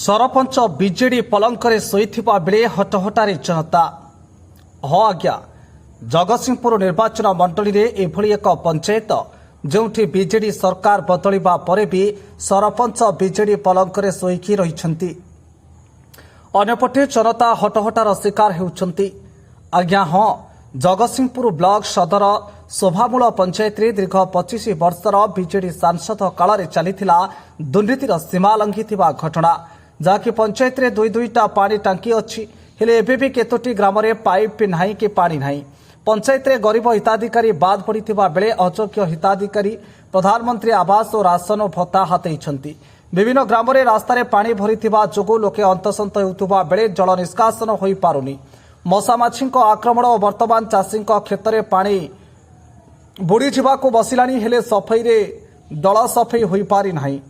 सरपंच विजेडी पलंकरे शोइथिबा बेले हटहटारे जनता। हाँ आज्ञा, जगतसिंहपुर निर्वाचन मंडली रे एभली एक पंचायत जोंठी विजेडी सरकार बदलिबा परे भी सरपंच विजेडी पलंकरे शोइकी रहिछंती। अन्यपटे जनता हटहटार शिकार हेउछंती। आज्ञा हाँ, जगतसिंहपुर ब्लॉक सदर शोभामूल पंचायत रे दीर्घ 25 वर्षर विजेडी सांसद काल चलीथिला दुर्नीतिर सीमा लंघिथिबा घटना, जहाँकि पंचायत रे दुईटा पानी टांकी अच्छी हेले एबे भी केतोटी ग्राम रे पाइप नाही कि पानी नाही। पंचायत रे गरीब हिताधिकारी बाद पड़िथिबा बेले अयोग्य हिताधिकारी प्रधानमंत्री आवास और राशन भत्ता हातेइछंती। विभिन्न ग्राम रे रास्ता रे पानी भरिथिबा जोगु लोके अंतसंत हेउथुबा बेले जल निष्कासन होई पारुनी। मशामाछीक आक्रमण और वर्तमान चाषी क्षेत्र में पानी बुड़ी जावाक बसिलानी हेले सफाई रे दल सफाई होई पारि नाही।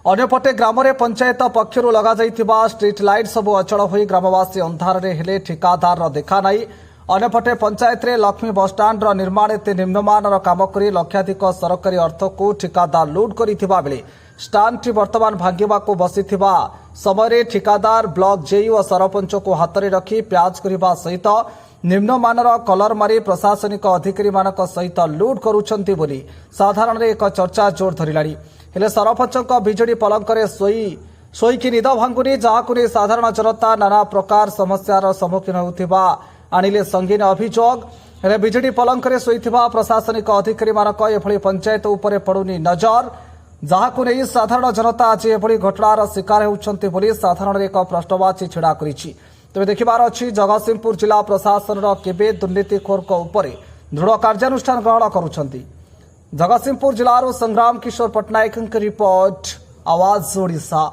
अन्यपटे ग्राम रे पंचायत पक्षर लगा जाइथिबा स्ट्रीट लाइट सबु अचल होई ग्रामवासी अंधार रे हेले ठिकादार देखा नाही। अन्यपटे पंचायत रे लक्ष्मी बस स्टाण्ड निर्माण एते निम्नमानर काम करी लक्षाधिक सरकारी अर्थ को ठिकादार लूट करिथिबा बेले स्टाण्डटी वर्तमान भांगिबाकू बसिथिबा समय ठिकादार ब्लॉक जेई और सरपंच को हाथ में रखी प्याज करने सहित निम्नमानर कलर मारी प्रशासनिक अधिकारी मानक सहित लूट करुछंती बोली साधारण रे एक चर्चा जोर धरिलानी। हेले सरपंच विजेडी पलंकरे शोईकी निद भांगुनी, जहाकु नै साधारण जनता नाना प्रकार समस्यार सम्मुखीन होउथिबा आनिले संगीन अभियोग। हेले विजेडी पलंकरे शोईथिबा प्रशासनिक अधिकारी मानक एभली पंचायत उपरे पड़ुनी नजर, जहाकु नै साधारण जनता आज एभली घटनार शिकार होउछंती बोली साधारण एक प्रश्नवाची छिड़ा करिछि। तेज देखिबार अछि जगतसिंहपुर जिला प्रशासन केबे दुर्नीतिखोर उपरे दृढ़ कार्यानुष्ठान ग्रहण करुछंती। जगतसिंहपुर जिलार संग्राम किशोर पट्टनायक रिपोर्ट, आवाज ओडिशा।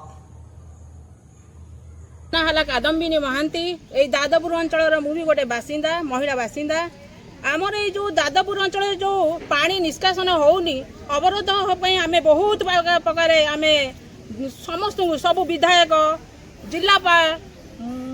कादम्बिनी महांती ए दादपुर अंचल मुझे गोटे बासिंदा महिला बासिंदा आमर ये जो दादपुर अंचल जो पानी निष्कासन होनी अवरोध आम बहुत प्रकार आम समस्त सब विधायक जिलापाल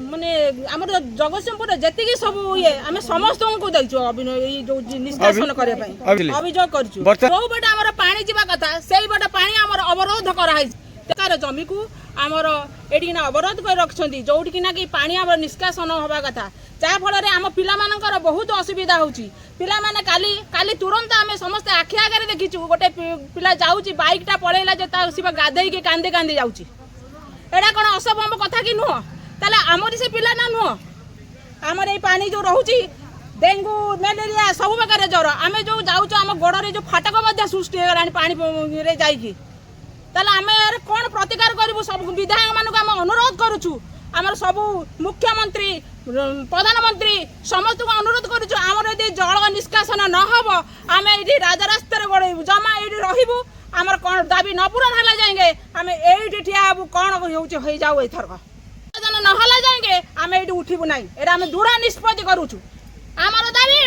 माने आम जगतसिंहपुर जी सब ये आम समस्त को जो निष्कासन करने अभियोग कर पानी जावा कथा से बटे पानी आम अवरोध कर जमी को आमर एटी अवरोध कर रखिंट जोटिना कि पानी आम निष्कासन हवा कथा जहाँफल आम पिला बहुत असुविधा होची। पिला माने काली तुरंत आम समस्त आखि आगे देखीचु गोटे पिला जाऊँगी बाइकटा पलैला गाधे कांदे कांदे जाऊँगी एटा कौन असंभव कथा कि नुह ताले आमरी से पिला ना नुह आमर ये पानी जो रोची डेंगू मलेरिया सब प्रकार ज्वर आम जो जाऊँ आम गोड़े जो फाटक सृष्टि होगा पानी रे जाइकी ताले आम यार कौन प्रतिकार करूँ सब विधायक मानक आम अनुरोध करुचु आमर सब मुख्यमंत्री प्रधानमंत्री समस्त को अनुरोध करुचु आमर यदि जल निष्कासन न हम आम ये राजरास्तार गड़ेबू जमा ये रही आमर कौन दाबी न पूरण है जाएंगे आम ये ठिया कौन हो जाऊ एथरक नहला जाएंगे आम ये उठबू ना ये आम दृढ़ निष्पत्ति करुचु आमर दाबी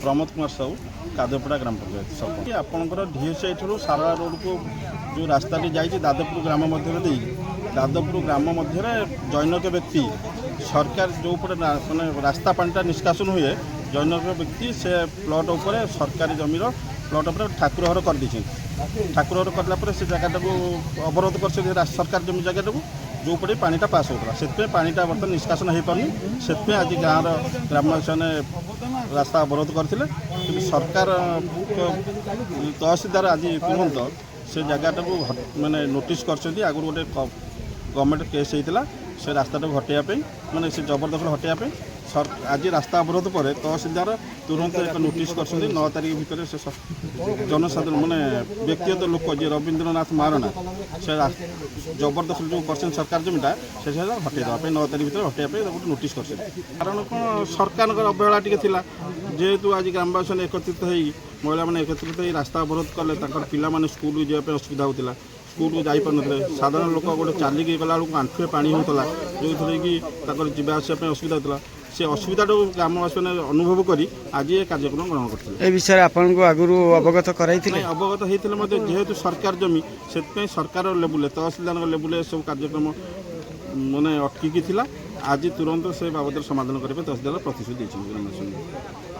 प्रमोद कुमार साहू कादपड़ा ग्राम पंचायत सब आपंकर ढीएसआई ठूँ सारा रोड को जो रास्ता जाइए दादपुर ग्राम मध्य दे दादपुर ग्राम मध्य जैनक व्यक्ति सरकार जो माने रास्ता पानीटा निष्कासन हुए जैनक व्यक्ति से प्लट उपर सरकारी जमीर प्लट उपर ठाकुर घर कर ठाकुर घर करला से जगह को अवरोध कर सरकार जमी जगह जो पड़े पानीटा पास होता से पानीटा बर्तमान निष्कासन हो पारनी से आज गाँव ग्रामवासी ने रास्ता अवरोध करते कि सरकार तहसीलदार आज तुरंत से जगह को माने नोटिस कर आगुरी गोटे गवर्नमेंट केस होता से रास्ता हटाइवाई माने से जबरदखल हटाइवाई आज रास्ता अवरोध पर तहसीलदार तुरंत एक नोटिस कर 9 तारिख भितर से जनसाधारण माने व्यक्तिगत लोक जी रवींद्रनाथ महारणा से जबरदखल जो कर सरकार जमीटा से हटाइदेवाई 9 तारिख भितर हटाइवाई गोटे नोटिस कर कारण कौन सरकार अवहेला टी जेहेतु आज ग्रामवासी एकत्रित हो महिला मैंने एकत्रित हो रास्ता अवरोध कले पिला स्कूल जावाई असुविधा होता स्कूल को जापार ना साधारण लोक गोटे चलिकी गला बेलू आंठुए पानी होता जो थी कि जावासवाई असुविधा होता से असुविधा ग्रामवासी ने अनुभव करी आज ये कार्यक्रम ग्रहण करते विषय आपको आगुरी अवगत कराई अवगत होते जेहेतु सरकार जमी से सरकार लेवल तहसीलदार लेवल सब कार्यक्रम माने अटकी आज तुरंत से बाबद समाधान करने तहसीलदार प्रतिश्रुति देते ग्रामवासी।